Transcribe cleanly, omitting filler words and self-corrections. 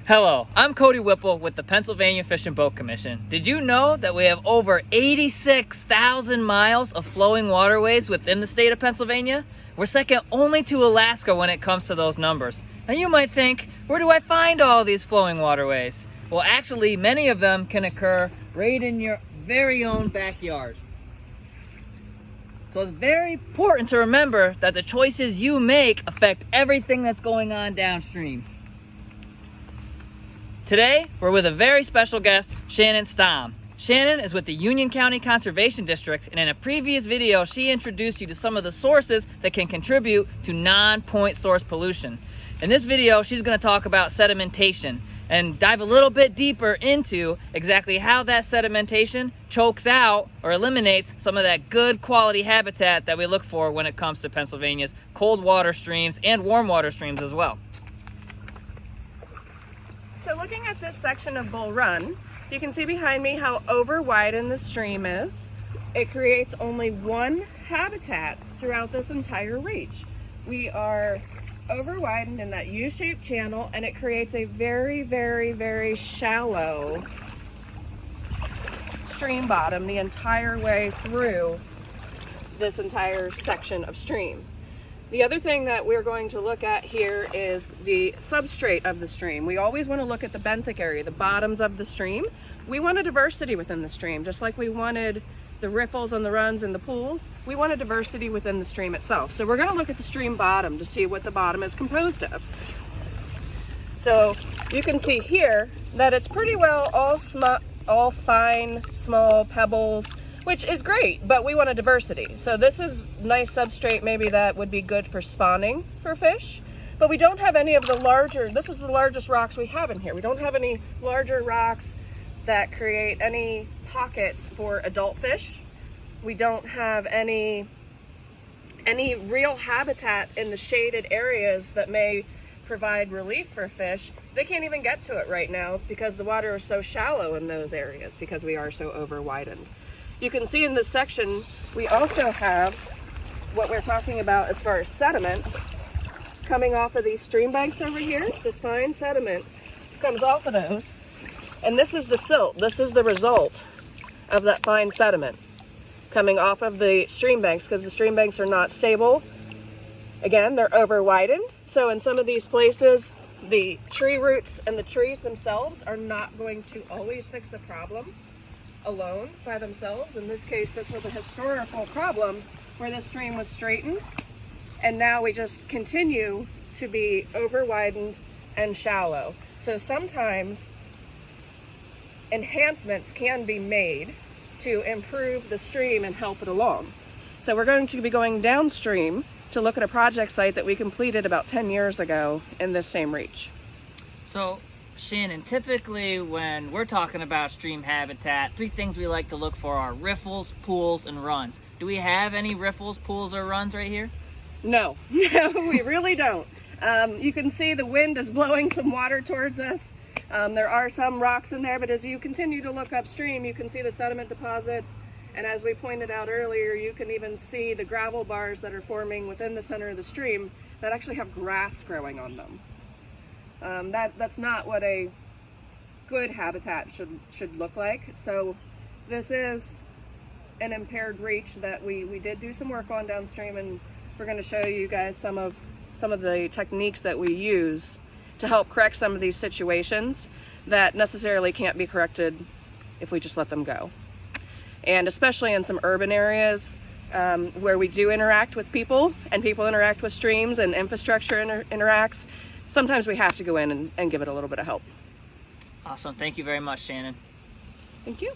Hello, I'm Cody Whipple with the Pennsylvania Fish and Boat Commission. Did you know that we have over 86,000 miles of flowing waterways within the state of Pennsylvania? We're second only to Alaska when it comes to those numbers. Now you might think, where do I find all these flowing waterways? Well, actually, many of them can occur right in your very own backyard. So it's very important to remember that the choices you make affect everything that's going on downstream. Today, we're with a very special guest, Shannon Stamm. Shannon is with the Union County Conservation District, and in a previous video, she introduced you to some of the sources that can contribute to non-point source pollution. In this video, she's going to talk about sedimentation and dive a little bit deeper into exactly how that sedimentation chokes out or eliminates some of that good quality habitat that we look for when it comes to Pennsylvania's cold water streams and warm water streams as well. So looking at this section of Bull Run, you can see behind me how over-widened the stream is. It creates only one habitat throughout this entire reach. We are over-widened in that U-shaped channel, and it creates a very, very, very shallow stream bottom the entire way through this entire section of stream. The other thing that we're going to look at here is the substrate of the stream. We always want to look at the benthic area, the bottoms of the stream. We want a diversity within the stream, just like we wanted the riffles and the runs and the pools. We want a diversity within the stream itself. So we're going to look at the stream bottom to see what the bottom is composed of. So you can see here that it's pretty well all fine, small pebbles, which is great, but we want a diversity. So this is nice substrate maybe that would be good for spawning for fish, but we don't have any of the larger, this is the largest rocks we have in here. We don't have any larger rocks that create any pockets for adult fish. We don't have any real habitat in the shaded areas that may provide relief for fish. They can't even get to it right now because the water is so shallow in those areas because we are so over-widened. You can see in this section, we also have what we're talking about as far as sediment coming off of these stream banks over here. This fine sediment comes off of those. And this is the silt. This is the result of that fine sediment coming off of the stream banks because the stream banks are not stable. Again, they're over-widened. So in some of these places, the tree roots and the trees themselves are not going to always fix the problem alone by themselves. In this case, this was a historical problem where the stream was straightened, and now we just continue to be over-widened and shallow. So sometimes enhancements can be made to improve the stream and help it along. So we're going to be going downstream to look at a project site that we completed about 10 years ago in this same reach. So Shannon, typically when we're talking about stream habitat, three things we like to look for are riffles, pools, and runs. Do we have any riffles, pools, or runs right here? No, we really don't. You can see the wind is blowing some water towards us. There are some rocks in there, but as you continue to look upstream, you can see the sediment deposits. And as we pointed out earlier, you can even see the gravel bars that are forming within the center of the stream that actually have grass growing on them. That's not what a good habitat should look like. So this is an impaired reach that we did do some work on downstream, and we're going to show you guys some of the techniques that we use to help correct some of these situations that necessarily can't be corrected if we just let them go. And especially in some urban areas where we do interact with people and people interact with streams and infrastructure interacts, sometimes we have to go in and give it a little bit of help. Awesome. Thank you very much, Shannon. Thank you.